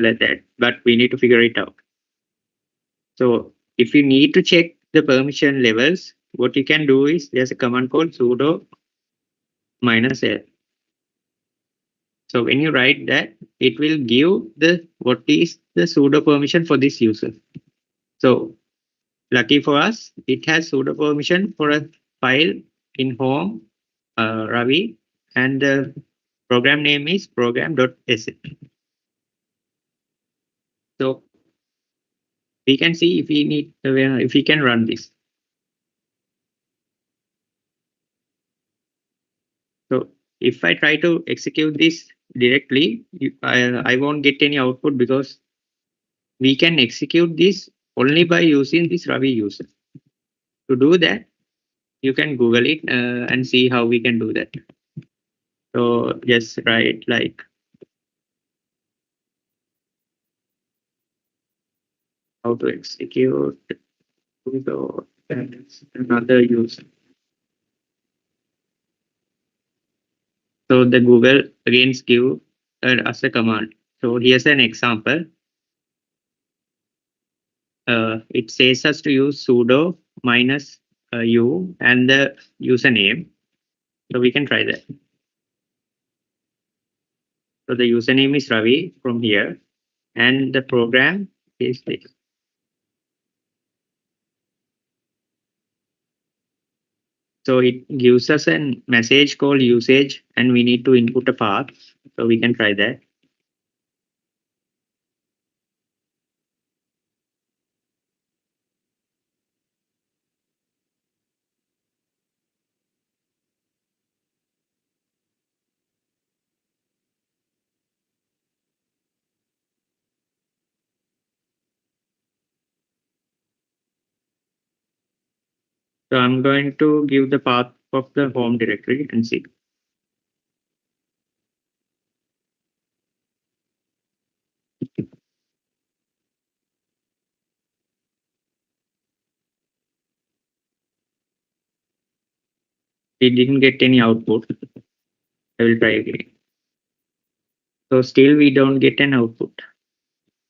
like that, but we need to figure it out. So if you need to check the permission levels, what you can do is there's a command called sudo -l. So when you write that, it will give the what is the sudo permission for this user. So lucky for us, it has sudo permission for a file in home Ravi, and the program name is program.sh. So we can see if we need if we can run this. So if I try to execute this directly, I won't get any output because we can execute this only by using this Ravi user. To do that, you can Google it and see how we can do that. So just write like how to execute another user. So the Google again give us a command. So here's an example. It says us to use sudo -u and the username. So we can try that. So the username is Ravi from here, and the program is this. So it gives us a message called usage, and we need to input a path. So we can try that. So I'm going to give the path of the home directory and see. We didn't get any output. I will try again. So still we don't get an output.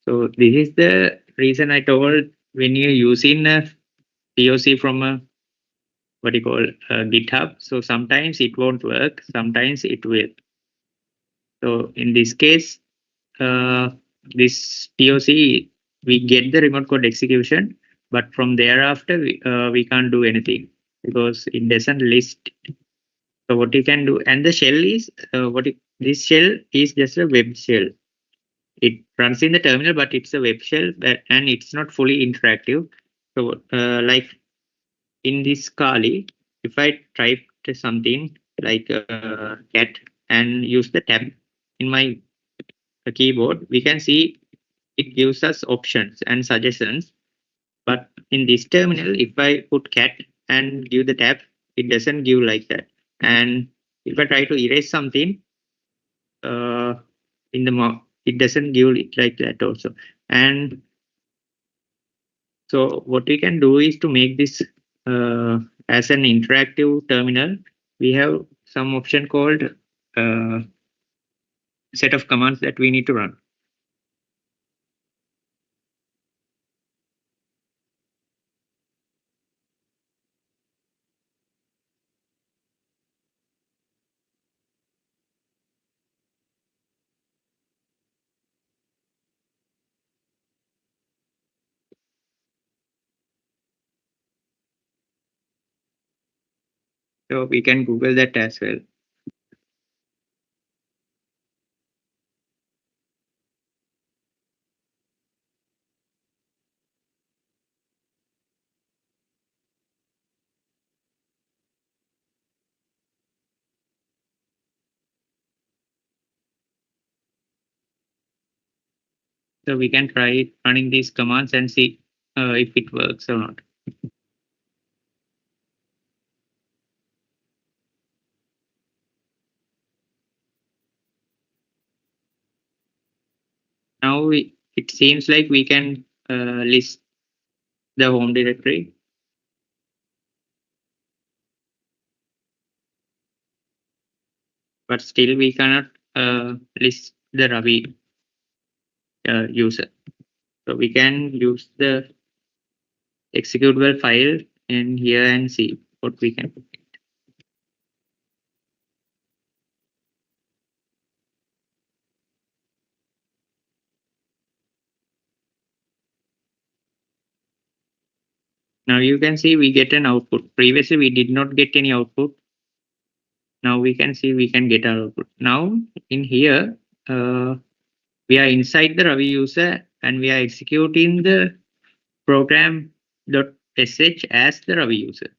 So this is the reason I told when you're using a POC from a what you call GitHub. So sometimes it won't work, sometimes it will. So in this case, this POC, we get the remote code execution, but from thereafter we can't do anything because it doesn't list. So what you can do, and the shell is this shell is just a web shell. It runs in the terminal, but it's a web shell, and it's not fully interactive. So like in this Kali, if I type something like cat and use the tab in my keyboard, we can see it gives us options and suggestions. But in this terminal, if I put cat and give the tab, it doesn't give like that. And if I try to erase something in the it doesn't give it like that also. And so what we can do is to make this as an interactive terminal. We have some option called set of commands that we need to run. So we can Google that as well. So we can try running these commands and see if it works or not. Now it seems like we can list the home directory. But still we cannot list the Ravi user. So we can use the executable file in here and see what we can. Now you can see we get an output. Previously we did not get any output. Now we can see we can get our output. Now in here, we are inside the Ravi user and we are executing the program.sh as the Ravi user.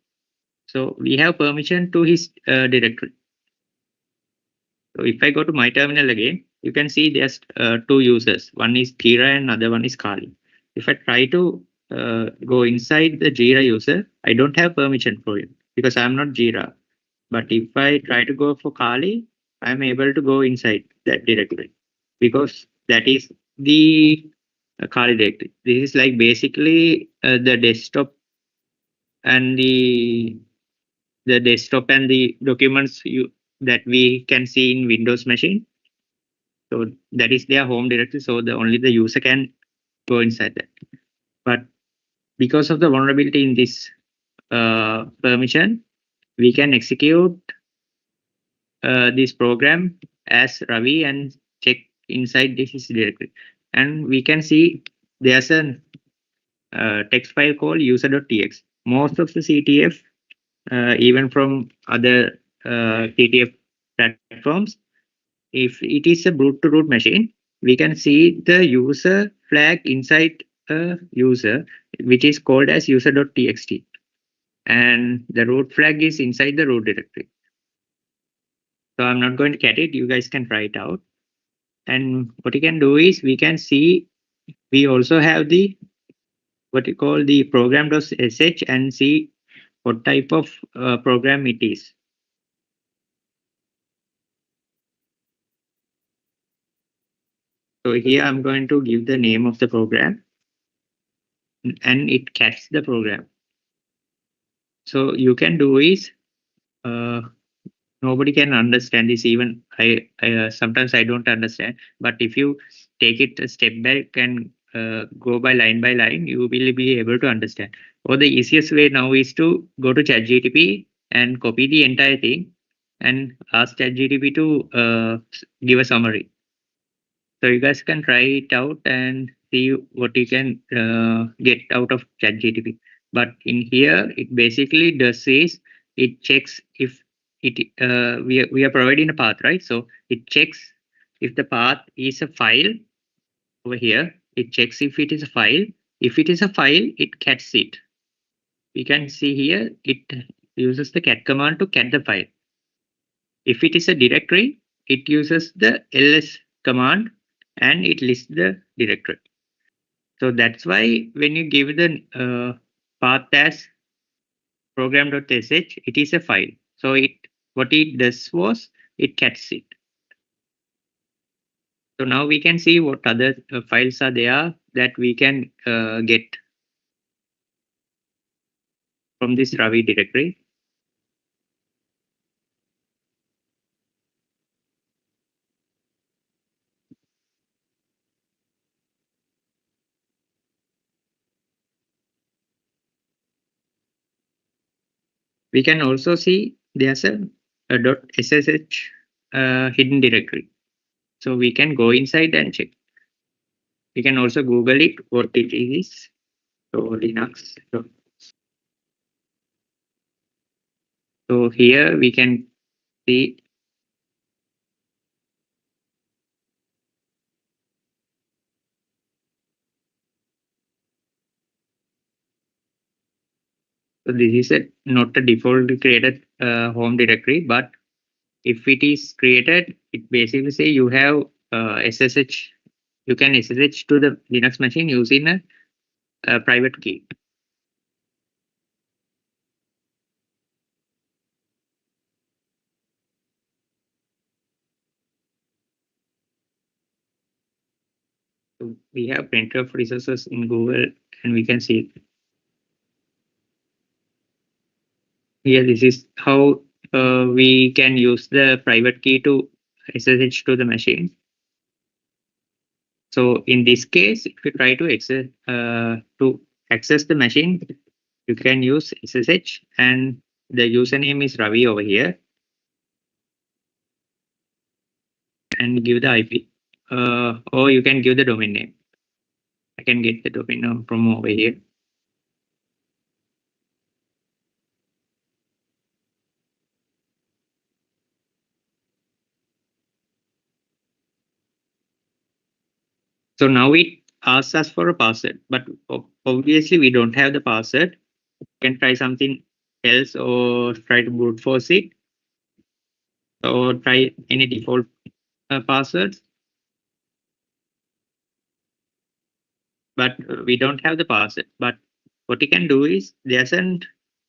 So we have permission to his directory. So if I go to my terminal again, you can see there's two users. One is Jira and other one is Kali. If I try to go inside the Jira user, I don't have permission for it because I'm not Jira. But if I try to go for Kali, I'm able to go inside that directory because that is the Kali directory. This is like basically the desktop and the documents that we can see in Windows machine. So that is their home directory. So only the user can go inside that. But because of the vulnerability in this permission, we can execute this program as Ravi and check inside this directory. And we can see there's a text file called user.txt. Most of the CTF, even from other TTF platforms, if it is a root to root machine, we can see the user flag inside a user, which is called as user.txt. And the root flag is inside the root directory. So I'm not going to cat it. You guys can try it out. And what you can do is we can see we also have the what you call the program.sh and see what type of program it is. So here I'm going to give the name of the program and it catches the program. So you can do is nobody can understand this. Even I sometimes I don't understand. But if you take it a step back and go by line, you will be able to understand. Or the easiest way now is to go to ChatGPT and copy the entire thing and ask ChatGPT to give a summary. So you guys can try it out and see what you can get out of ChatGPT. But in here, it basically does is it checks if we are providing a path, right? So it checks if the path is a file over here. It checks if it is a file. If it is a file, it cats it. We can see here it uses the cat command to cat the file. If it is a directory, it uses the ls command and it lists the directory. So that's why when you give the path as program.sh, it is a file. So what it does was it cats it. So now we can see what other files are there that we can get from this Ravi directory. We can also see there's a .ssh hidden directory. So we can go inside and check. We can also Google it, what it is. So Linux. So here we can see so this is not a default created home directory, but if it is created, it basically say you have SSH. You can SSH to the Linux machine using a private key. So we have plenty of resources in Google, and we can see it. Here, this is how we can use the private key to SSH to the machine. So in this case, if you try to access the machine, you can use SSH, and the username is Ravi over here, and give the IP, or you can give the domain name. I can get the domain name from over here. So now it asks us for a password, but obviously we don't have the password. You can try something else, or try to brute force it, or try any default passwords. But we don't have the password. But what you can do is, there's an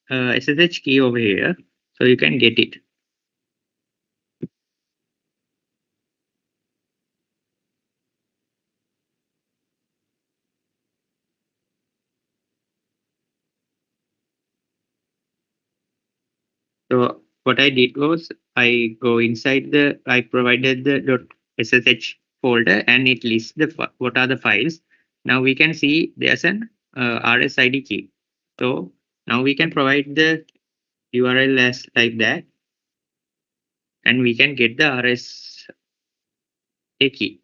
SSH key over here, so you can get it. So what I did was, I provided the .ssh folder, and it lists what are the files. Now we can see there's an RSID key. So now we can provide the URL as like that, and we can get the RSA key.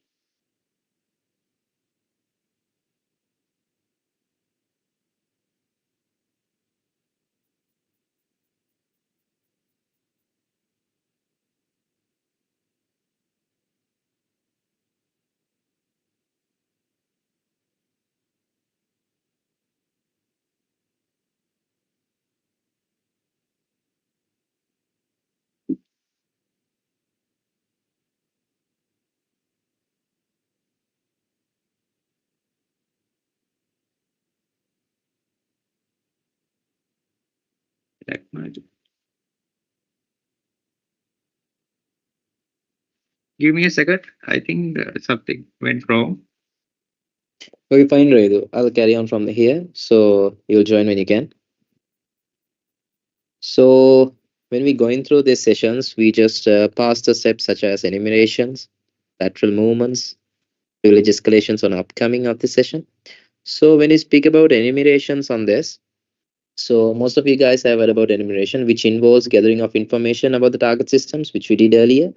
That much. Give me a second. I think something went wrong. Okay, fine, Raidu. I'll carry on from here. So you'll join when you can. So when we going through these sessions, we just pass the steps such as enumerations, lateral movements, privilege escalations on upcoming of the session. So when you speak about enumerations on this, so most of you guys have heard about enumeration, which involves gathering of information about the target systems, which we did earlier.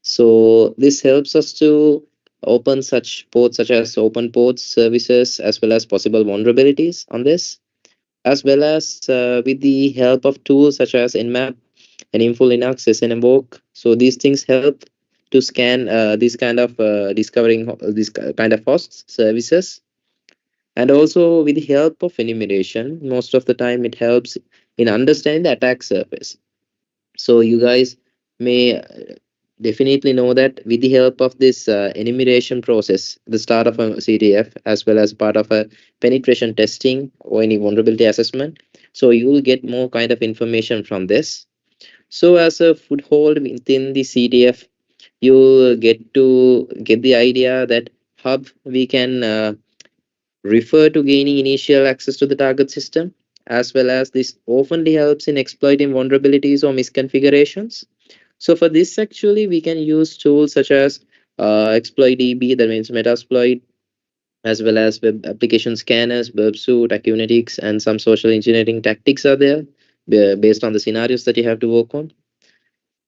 So this helps us to open such ports such as open ports, services, as well as possible vulnerabilities on this, as well as with the help of tools such as Nmap and Info Linux, SNMWalk. So these things help to scan these kind of these kind of hosts services, and also with the help of enumeration, most of the time it helps in understanding the attack surface. So you guys may definitely know that with the help of this enumeration process, the start of a CTF as well as part of a penetration testing or any vulnerability assessment, so you will get more kind of information from this. So as a foothold within the CTF, you get the idea that how we can refer to gaining initial access to the target system, as well as this often helps in exploiting vulnerabilities or misconfigurations. So for this, actually, we can use tools such as exploitDB, that means Metasploit, as well as web application scanners, 𝗏𝗏𝗏, Acunetics, and some social engineering tactics are there based on the scenarios that you have to work on.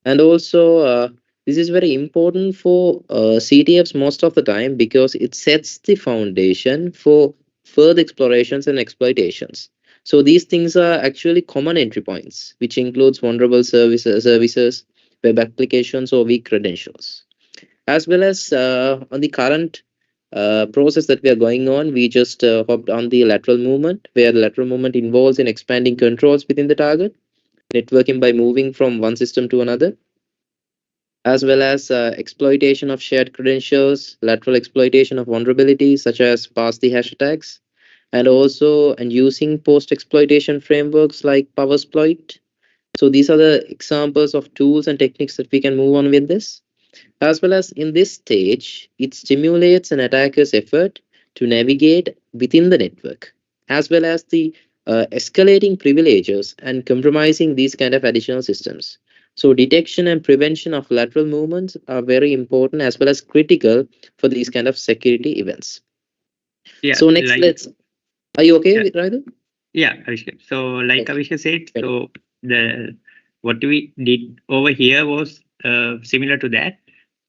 And also, this is very important for CTFs most of the time because it sets the foundation for further explorations and exploitations. So these things are actually common entry points, which includes vulnerable services, web applications, or weak credentials. As well as on the current process that we are going on, we just hopped on the lateral movement, where the lateral movement involves in expanding controls within the target, networking by moving from one system to another, as well as exploitation of shared credentials, lateral exploitation of vulnerabilities such as pass the hash attacks, and also and using post exploitation frameworks like Powersploit. So these are the examples of tools and techniques that we can move on with this. As well as in this stage, it stimulates an attacker's effort to navigate within the network, as well as the escalating privileges and compromising these kind of additional systems. So detection and prevention of lateral movements are very important as well as critical for these kind of security events. Yeah. So next, are you okay with Raidu? Yeah, Avishka. So like Okay. Avishka said, so what we did over here was similar to that.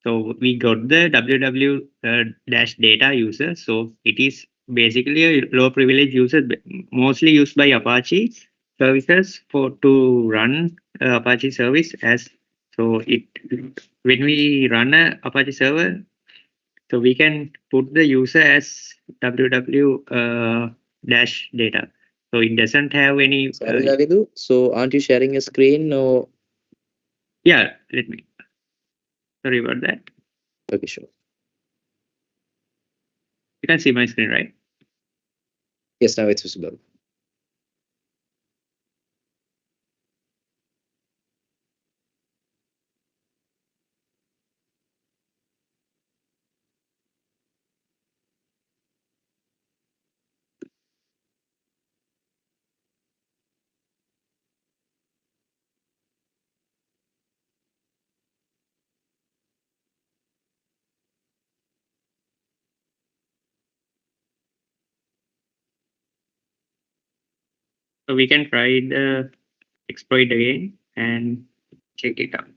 So we got the www dash data user. So it is basically a low privilege user, mostly used by Apache services for to run Apache service as so it when we run a Apache server, so we can put the user as www dash data. So it doesn't have any. Sorry, Raidu. So aren't you sharing a screen or? Yeah, let me. Sorry about that. Okay, sure. You can see my screen, right? Yes, now it's visible. So we can try the exploit again and check it out.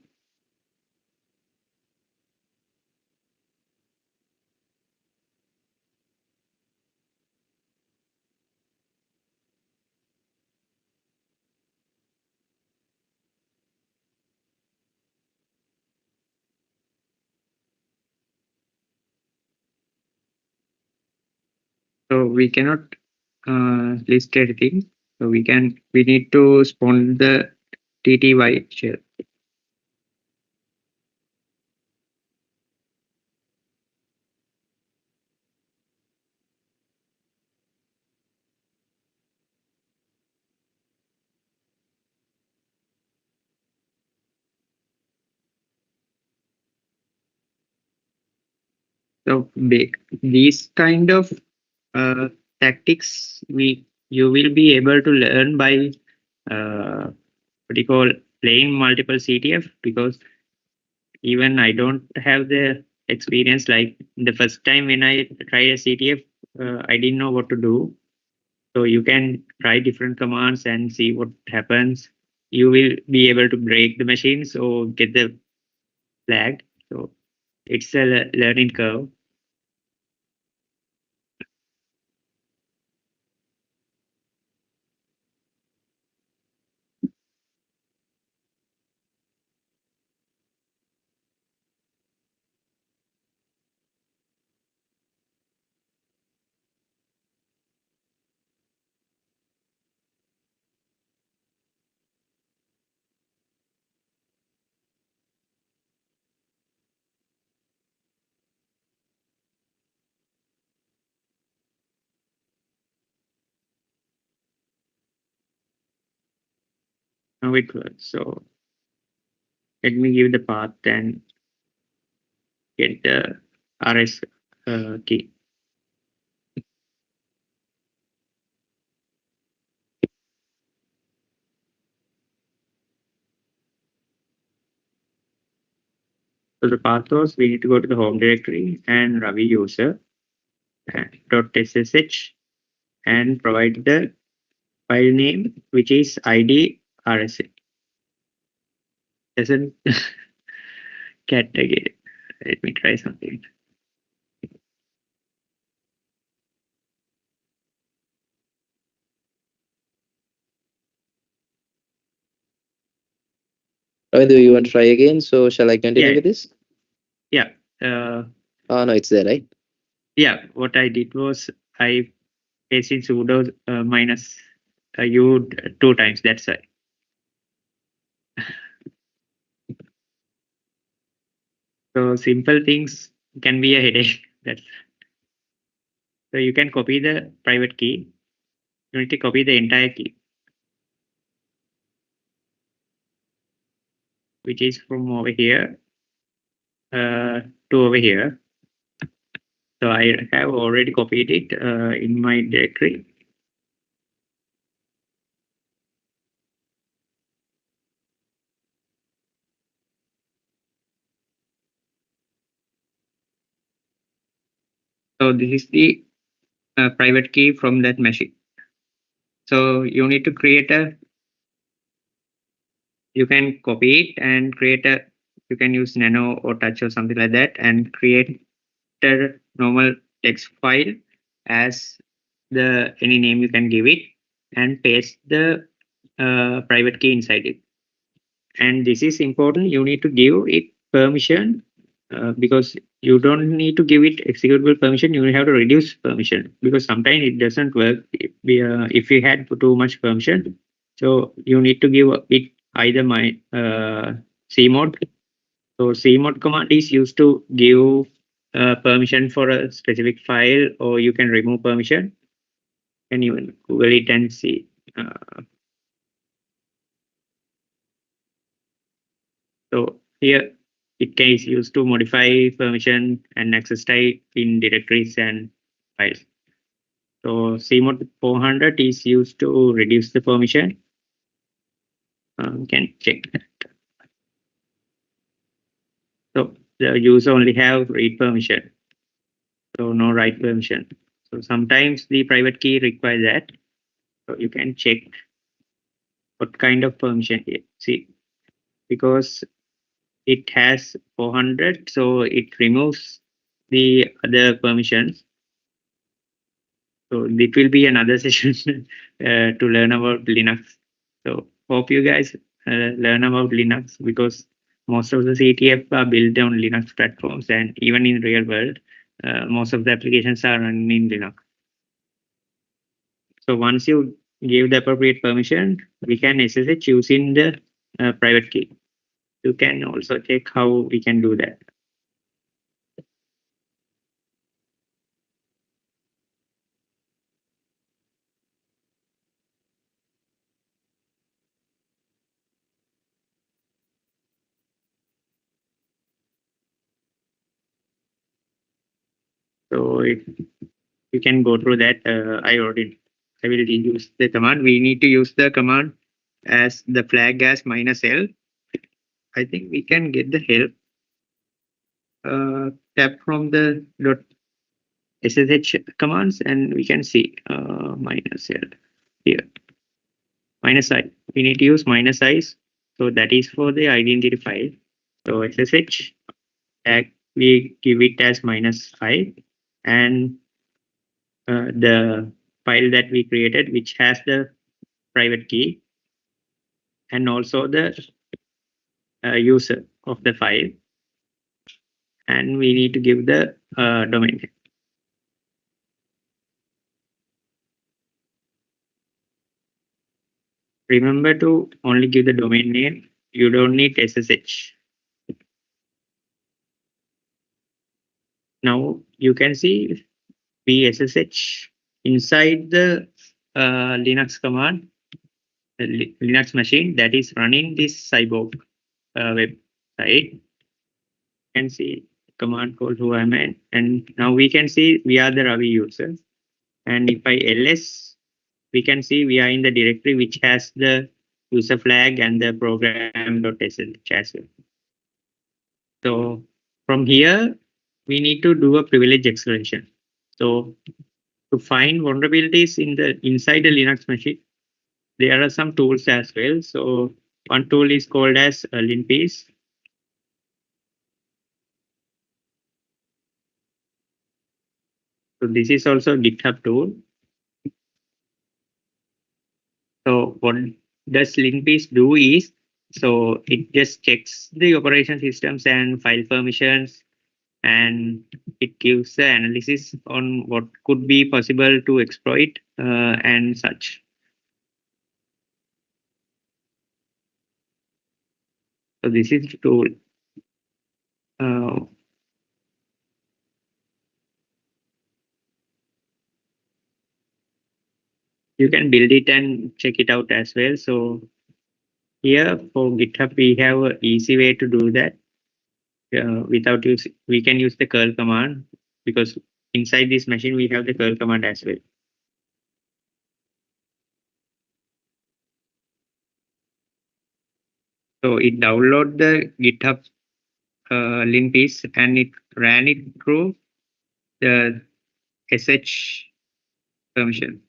So we cannot list everything. So we need to spawn the TTY shell. So these kind of tactics you will be able to learn by what you call playing multiple CTF, because even I don't have the experience. Like the first time when I tried a CTF, I didn't know what to do. So you can try different commands and see what happens. You will be able to break the machines or get the flag. So it's a learning curve. How it works. So let me give the path and get the RS key. So the path was we need to go to the home directory and Ravi user and .ssh and provide the file name, which is ID RSA. Doesn't cat again. Let me try something. Raidu, you want to try again? So shall I continue with this? Yeah. Oh no, it's there, right? Yeah. What I did was I pasted sudo minus u 2 times. That's why. So simple things can be a headache. That's so you can copy the private key. You need to copy the entire key, which is from over here to over here. So I have already copied it in my directory. So this is the private key from that machine. So you need to create a, you can copy it and create a, you can use nano or touch or something like that and create a normal text file as the any name you can give it and paste the private key inside it. And this is important, you need to give it permission because you don't need to give it executable permission, you have to reduce permission because sometimes it doesn't work if you had too much permission. So you need to give it either my cmod. So cmod command is used to give permission for a specific file, or you can remove permission and even Google it and see. So here it is used to modify permission and access type in directories and files. So cmod 400 is used to reduce the permission. You can check that. So the user only have read permission, so no write permission. So sometimes the private key requires that. So you can check what kind of permission here. See, because it has 400, so it removes the other permissions. So it will be another session to learn about Linux. So hope you guys learn about Linux because most of the CTF are built on Linux platforms, and even in real world, most of the applications are running in Linux. So once you give the appropriate permission, we can SSH using the private key. You can also check how we can do that. So if you can go through that, I will use the command. We need to use the command as the flag as -L. I think we can get the help tab from the .ssh commands, and we can see -L here. -I. We need to use -I. So that is for the identity file. So SSH tag, we give it as -I, and the file that we created, which has the private key, and also the user of the file, and we need to give the domain name. Remember to only give the domain name, you don't need SSH. Now you can see we SSH inside the Linux command, the Linux machine that is running this cyborg website. You can see command called who am I, and now we can see we are the Ravi user. And if I ls, we can see we are in the directory which has the user flag and the program.sh as well. So from here, we need to do a privilege exploration. So to find vulnerabilities in the inside the Linux machine, there are some tools as well. So one tool is called as linpiece. So this is also a GitHub tool. So what does linpiece do is, so it just checks the operation systems and file permissions, and it gives the analysis on what could be possible to exploit and such. So this is the tool. You can build it and check it out as well. So here for GitHub, we have an easy way to do that without use. We can use the curl command because inside this machine we have the curl command as well. So it download the GitHub linpiece and it ran it through the sh permission.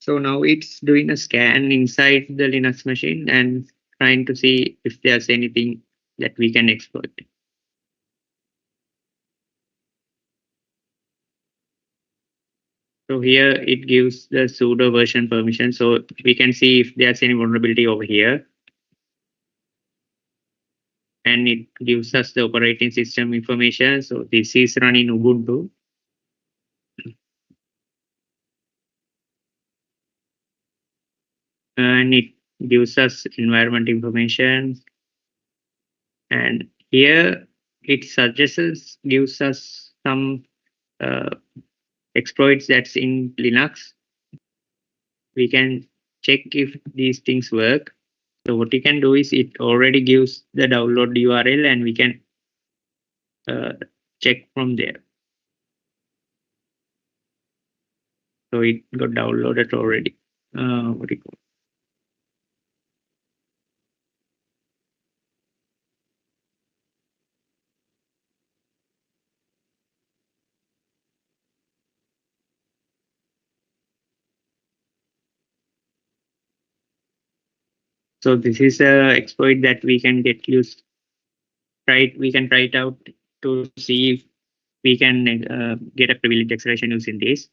So now it's doing a scan inside the Linux machine and trying to see if there's anything that we can exploit. So here it gives the sudo version permission. So we can see if there's any vulnerability over here. And it gives us the operating system information. So this is running Ubuntu. And it gives us environment information. And here it suggests, gives us some exploits that's in Linux. We can check if these things work. So what we can do is it already gives the download URL and we can check from there. So it got downloaded already. What do you call? So this is a exploit that we can get used. We can try it out to see if we can get a privilege acceleration using this.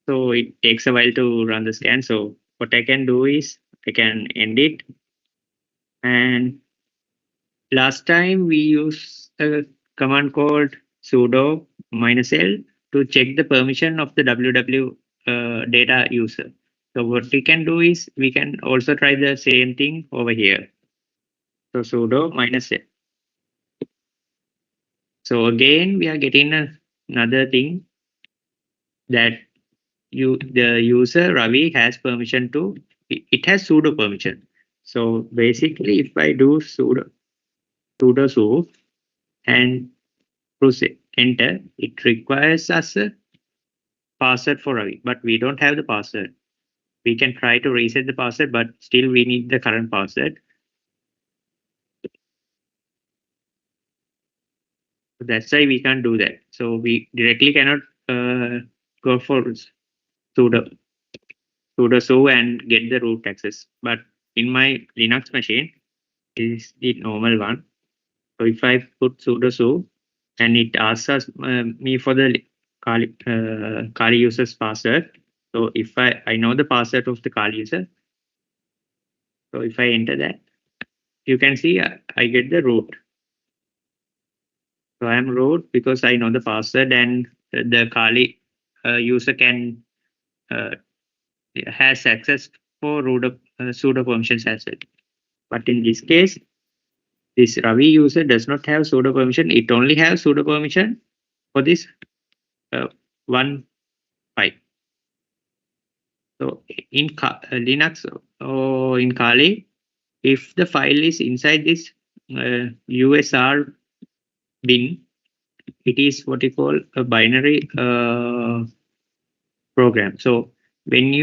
So it takes a while to run the scan. So what I can do is I can end it. And last time we used a command called sudo -l to check the permission of the www data user. So what we can do is we can also try the same thing over here. So sudo -l. So again, we are getting another thing that the user Ravi has permission to, it has sudo permission. So basically, if I do sudo su and proceed enter, it requires us a password for Ravi, but we don't have the password. We can try to reset the password, but still we need the current password. So that's why we can't do that. So we directly cannot go for sudo su and get the root access. But in my Linux machine, is the normal one. So if I put sudo su and it asks us, me for the Kali user's password. So if I know the password of the Kali user, so if I enter that, you can see I get the root. So I am root because I know the password and the Kali user can has access for root sudo permissions as well. But in this case, this Ravi user does not have sudo permission. It only has sudo permission for this one file. So in Linux or in Kali, if the file is inside this USR bin, it is what you call a binary program. So when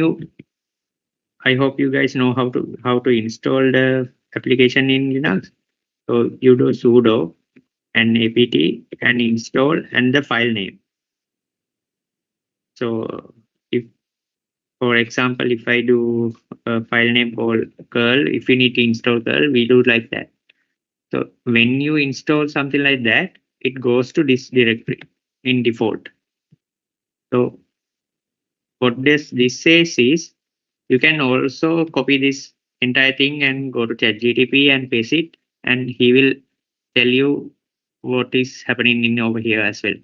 I hope you guys know how to install the application in Linux. So you do sudo and apt and install and the file name. So if, for example, if I do a file name called curl, if you need to install curl, we do like that. So when you install something like that, it goes to this directory in default. So what this says is you can also copy this entire thing and go to ChatGPT and paste it, and he will tell you what is happening in over here as well.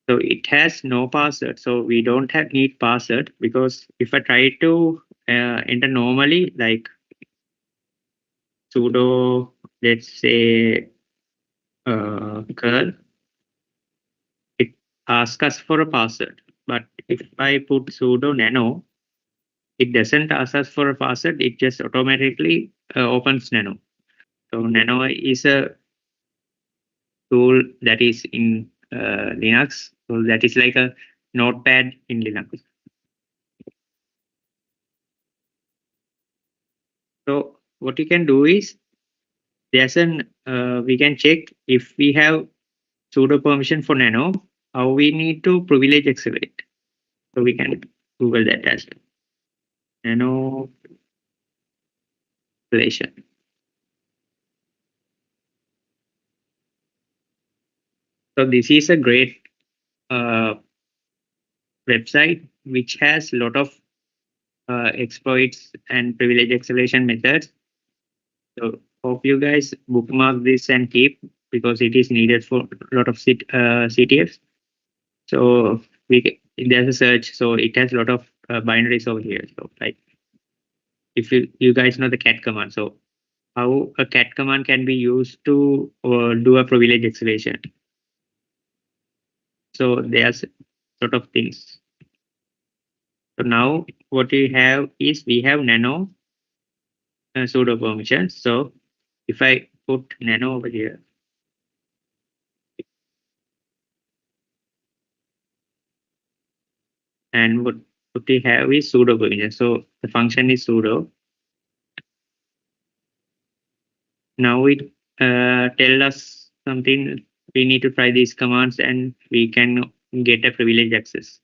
So it has no password, so we don't need password, because if I try to enter normally, like sudo, let's say curl, it asks us for a password. But if I put sudo nano, it doesn't ask us for a password, it just automatically opens nano. So nano is a tool that is in Linux. So that is like a notepad in Linux. what you can do is there's an we can check if we have pseudo permission for nano, how we need to privilege accelerate. So we can Google that as well. Nano relation. So this is a great website which has a lot of exploits and privilege acceleration methods. So hope you guys bookmark this and keep, because it is needed for a lot of CTFs. So there's a search, so it has a lot of binaries over here. So like if you guys know the cat command, so how a cat command can be used to do a privilege acceleration. So there's a lot of things. So now what we have is we have nano pseudo permission. So if I put nano over here, and what we have is pseudo permission. So the function is pseudo. Now it tell us something. We need to try these commands and we can get a privilege access.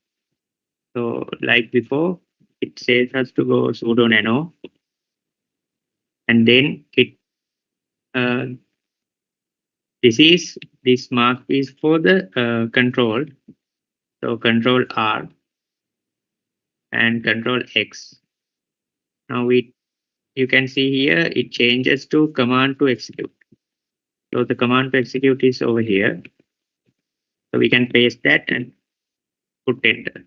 So like before, it says us to go sudo nano, and then it this mark is for the control. So control R and control X. Now you can see here it changes to command to execute. So the command to execute is over here. So we can paste that and put enter.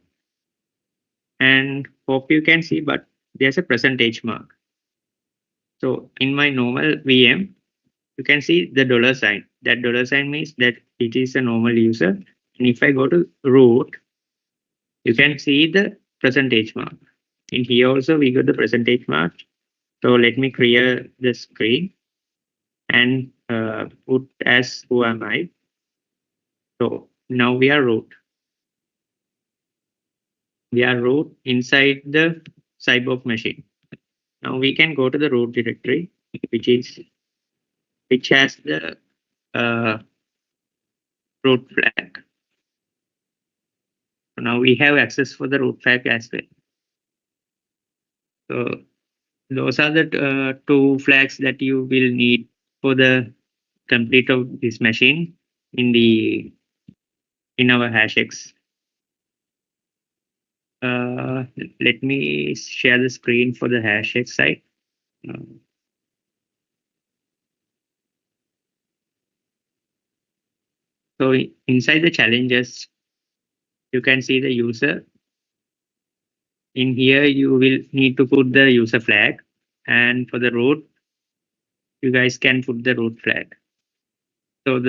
And hope you can see, but there's a percentage mark. So in my normal VM, you can see the dollar sign. That dollar sign means that it is a normal user. And if I go to root, you can see the percentage mark. In here also we got the percentage mark. So let me clear the screen and put as who am I. So now we are root. We are root inside the cyborg machine. Now we can go to the root directory, which has the root flag. So now we have access for the root flag as well. So those are the two flags that you will need for the complete of this machine in our hashx. Let me share the screen for the hashx site. So inside the challenges, you can see the user. In here, you will need to put the user flag, and for the root, you guys can put the root flag. So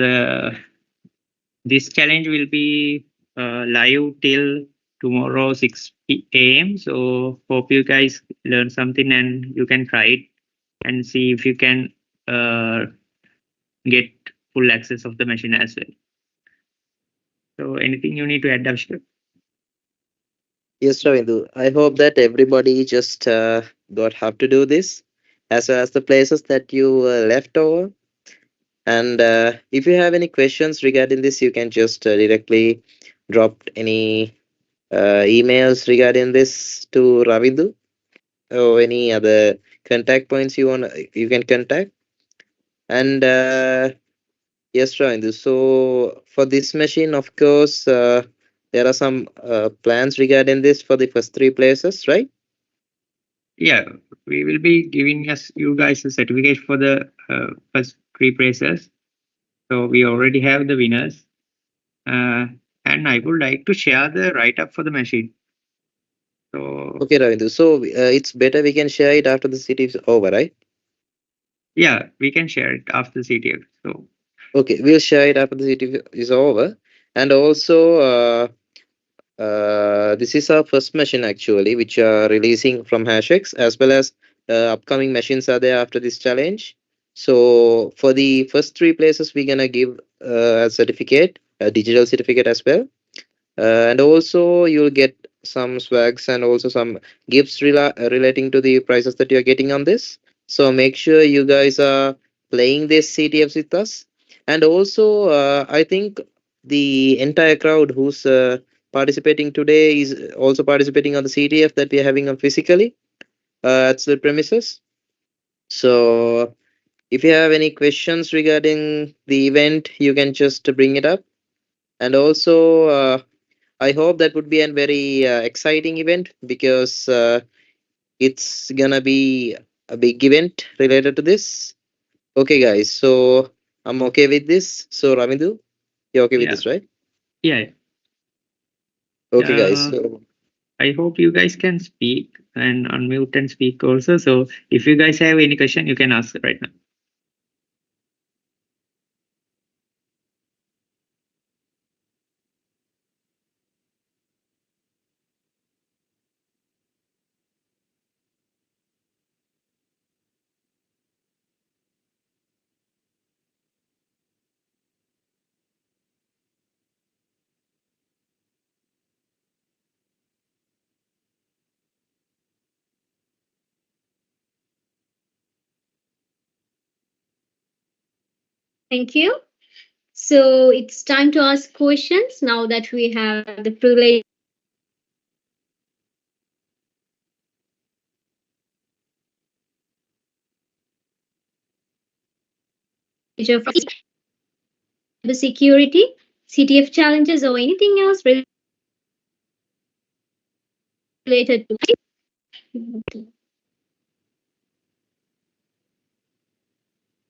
this challenge will be live till tomorrow 6 a.m. So hope you guys learn something and you can try it and see if you can get full access of the machine as well. So anything you need to add, Davshka? Yes, Ravindu. I hope that everybody just got how to do this, as well as the places that you left over. And if you have any questions regarding this, you can just directly drop any emails regarding this to Ravindu, or any other contact points you can contact. And yes, Ravindu. So for this machine, of course, there are some plans regarding this for the first three places, right? Yeah, we will be giving you guys a certificate for the first three places. So we already have the winners. And I would like to share the write-up for the machine. So Okay, Ravindu. So it's better we can share it after the city is over, right? yeah, we can share it after the CTF. So Okay, we'll share it after the city is over. And also, this is our first machine actually, which are releasing from hashx, as well as upcoming machines are there after this challenge. So for the first three places, we're gonna give a certificate, a digital certificate as well. And also you'll get some swags and also some gifts relating to the prizes that you're getting on this. So make sure you guys are playing this CTFs with us. And also, I think the entire crowd who's participating today is also participating on the CTF that we are having on physically at the premises. So if you have any questions regarding the event, you can just bring it up. And also, I hope that would be a very exciting event because it's gonna be a big event related to this. Okay, guys. So I'm okay with this. So Ravindu, you're okay with Yeah, this, right? yeah. Okay, guys. Uh, So I hope you guys can speak and unmute and speak also. So if you guys have any question, you can ask right now. Thank you. So it's time to ask questions now that we have the privilege of cybersecurity, CTF challenges, or anything else related to it.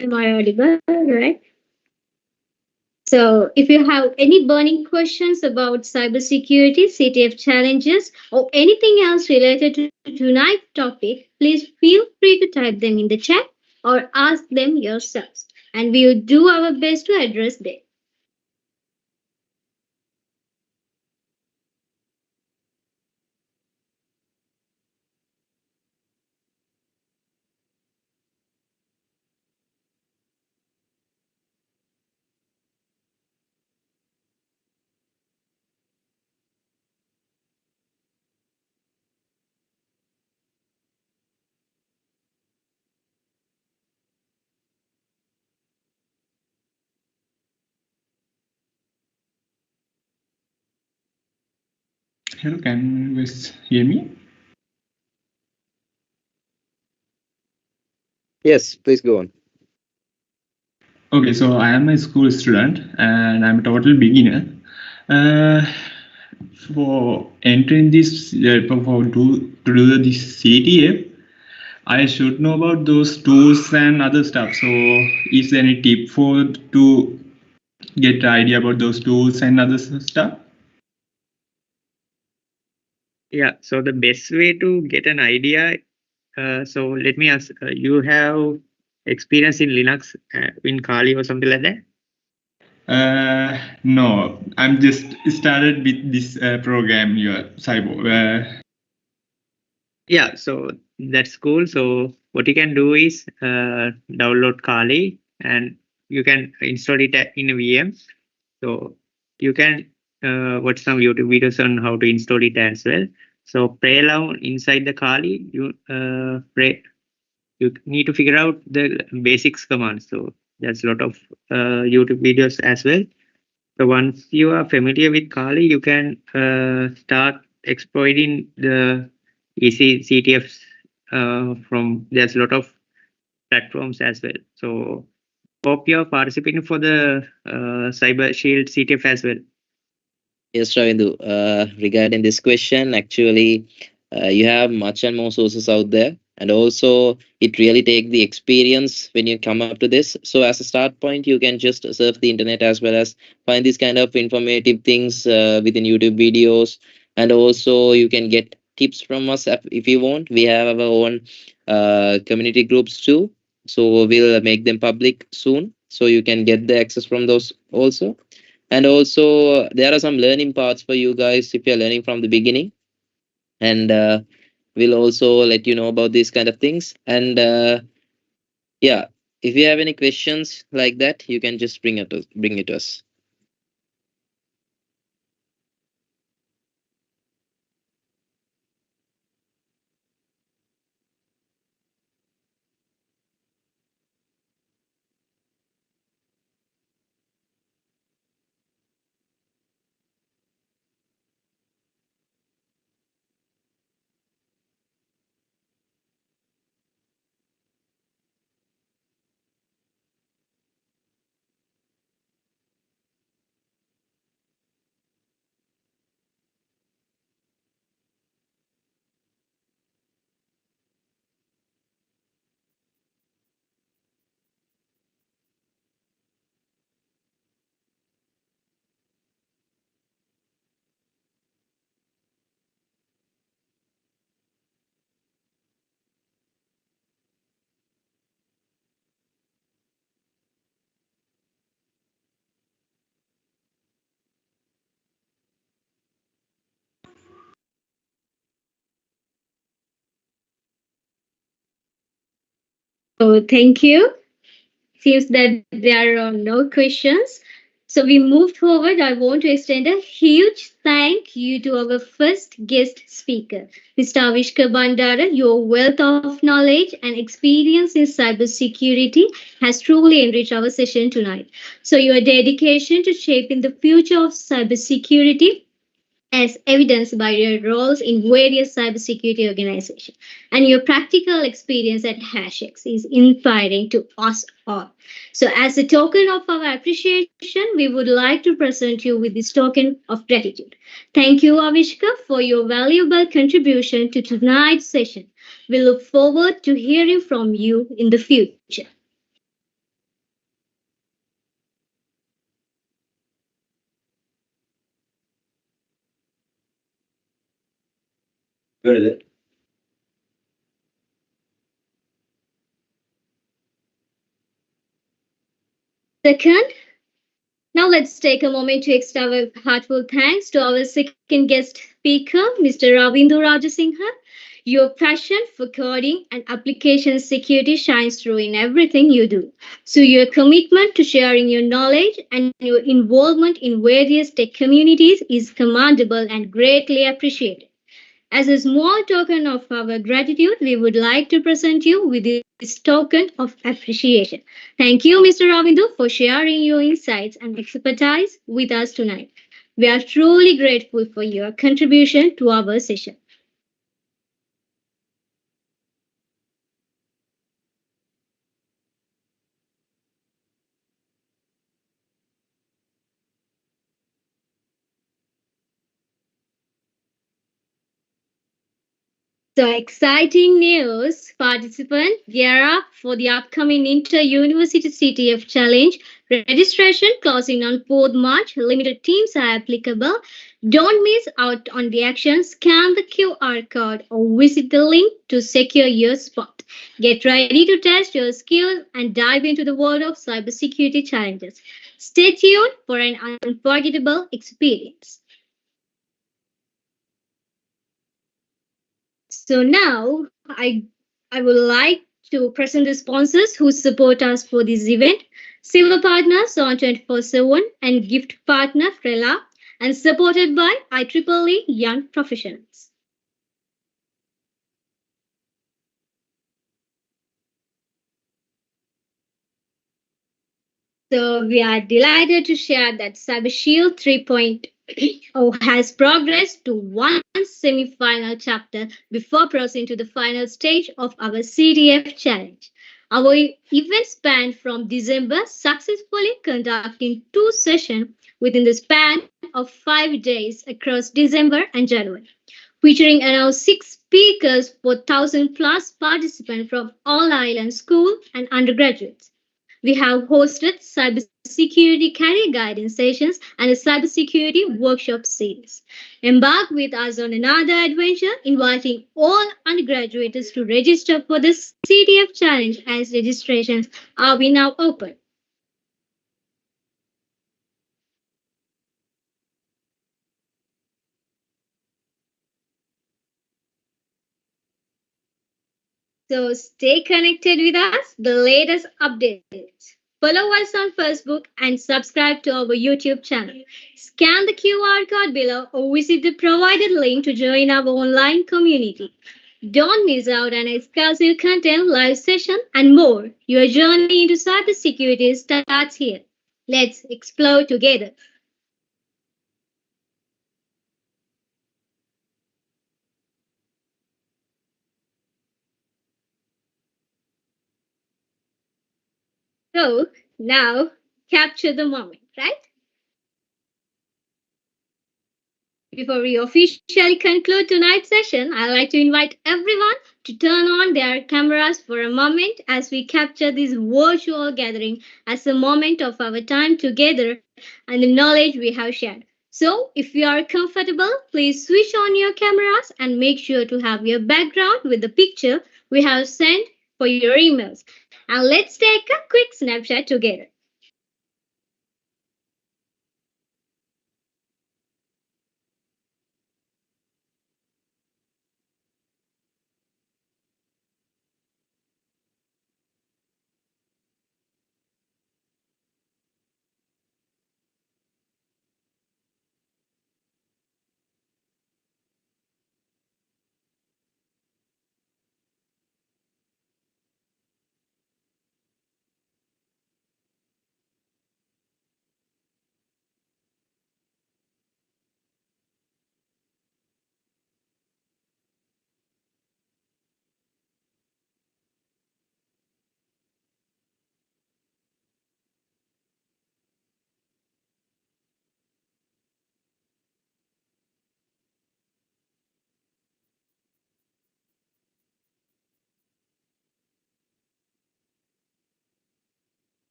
Am I audible? Right. So, if you have any burning questions about cybersecurity, CTF challenges, or anything else related to tonight's topic, please feel free to type them in the chat or ask them yourselves, and we will do our best to address them. Hello, can you guys hear me? yes, please go on. Okay, so I am a school student and I'm a total beginner. Uh, for entering this, to do this CTF, I should know about those tools and other stuff. So, is there any tip for to get idea about those tools and other stuff? Yeah. So the best way to get an idea. So let me ask. You have experience in Linux, in Kali or something like that? No, I'm just started with this program here, Cyber. Yeah, so that's cool. So what you can do is download Kali and you can install it in a VM. So you can watch some YouTube videos on how to install it as well. So play along inside the Kali. You need to figure out the basics commands. So there's a lot of YouTube videos as well. So once you are familiar with Kali, you can start exploiting the easy CTFs from there's a lot of platforms as well. So hope you're participating for the Cyber Shield CTF as well. Yes, Ravindu. Regarding this question, actually, you have much and more sources out there, and also it really take the experience when you come up to this. So as a start point, you can just surf the internet as well as find these kind of informative things within YouTube videos, and also you can get tips from us if you want. We have our own community groups too, so we'll make them public soon, so you can get the access from those also. And also there are some learning parts for you guys if you're learning from the beginning, and we'll also let you know about these kind of things. And yeah, if you have any questions like that, you can just bring it to us. So thank you. Seems that there are no questions. So we move forward. I want to extend a huge thank you to our first guest speaker, Mr. 𝗕𝗏𝗵𝗸. Your wealth of knowledge and experience in cybersecurity has truly enriched our session tonight. So your dedication to shaping the future of cybersecurity as evidenced by your roles in various cybersecurity organizations and your practical experience at HashX is inspiring to us all. So, as a token of our appreciation, we would like to present you with this token of gratitude. Thank you, Avishka, for your valuable contribution to tonight's session. We look forward to hearing from you in the future. Good. Second, now let's take a moment to extend our heartfelt thanks to our second guest speaker, Mr. Ravindra Rajasinghe. Your passion for coding and application security shines through in everything you do. So your commitment to sharing your knowledge and your involvement in various tech communities is commendable and greatly appreciated. As a small token of our gratitude, we would like to present you with this token of appreciation. Thank you, Mr. Ravindu, for sharing your insights and expertise with us tonight. We are truly grateful for your contribution to our session. So exciting news, participant. Gear up for the upcoming Inter-University CTF Challenge. Registration closing on 4th March. Limited teams are applicable. Don't miss out on the action. Scan the QR code or visit the link to secure your spot. Get ready to test your skills and dive into the world of cybersecurity challenges. Stay tuned for an unforgettable experience. So now I would like to present the sponsors who support us for this event. Silver partner Son 24/7 and gift partner Frela and supported by IEEE Young Professionals. So we are delighted to share that CyberShield 3.0 has progressed to one semi-final chapter before proceeding to the final stage of our CTF challenge. Our event spanned from December, successfully conducting 2 sessions within the span of 5 days across December and January, featuring around 6 speakers for 1,000 plus participants from all island school and undergraduates. We have hosted cybersecurity career guidance sessions and a cybersecurity workshop series. Embark with us on another adventure, inviting all undergraduates to register for the CTF challenge as registrations are now open. So stay connected with us, the latest updates. Follow us on Facebook and subscribe to our YouTube channel. Scan the QR code below or visit the provided link to join our online community. Don't miss out on exclusive content, live session, and more. Your journey into cybersecurity starts here. Let's explore together. So now capture the moment, right? Before we officially conclude tonight's session, I'd like to invite everyone to turn on their cameras for a moment as we capture this virtual gathering as a moment of our time together and the knowledge we have shared. So, if you are comfortable, please switch on your cameras and make sure to have your background with the picture we have sent for your emails. And let's take a quick snapshot together.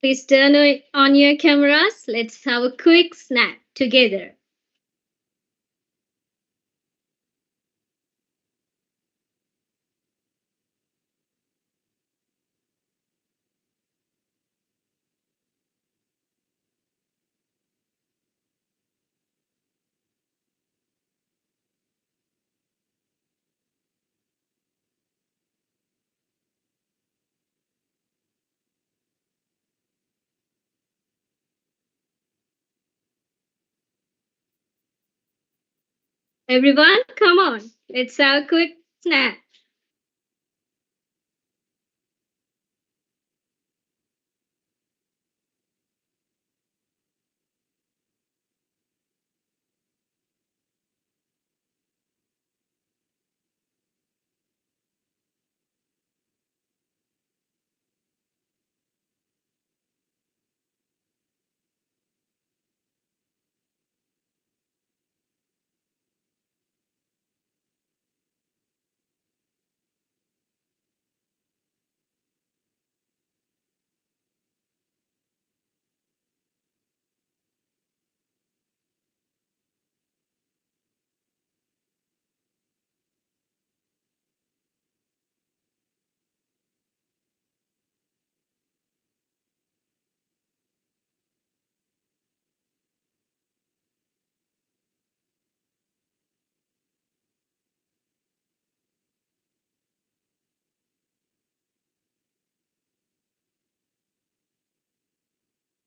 Please turn on your cameras. Let's have a quick snap together. Everyone, come on. Let's have a quick snap.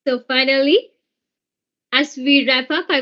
So finally, as we wrap up, I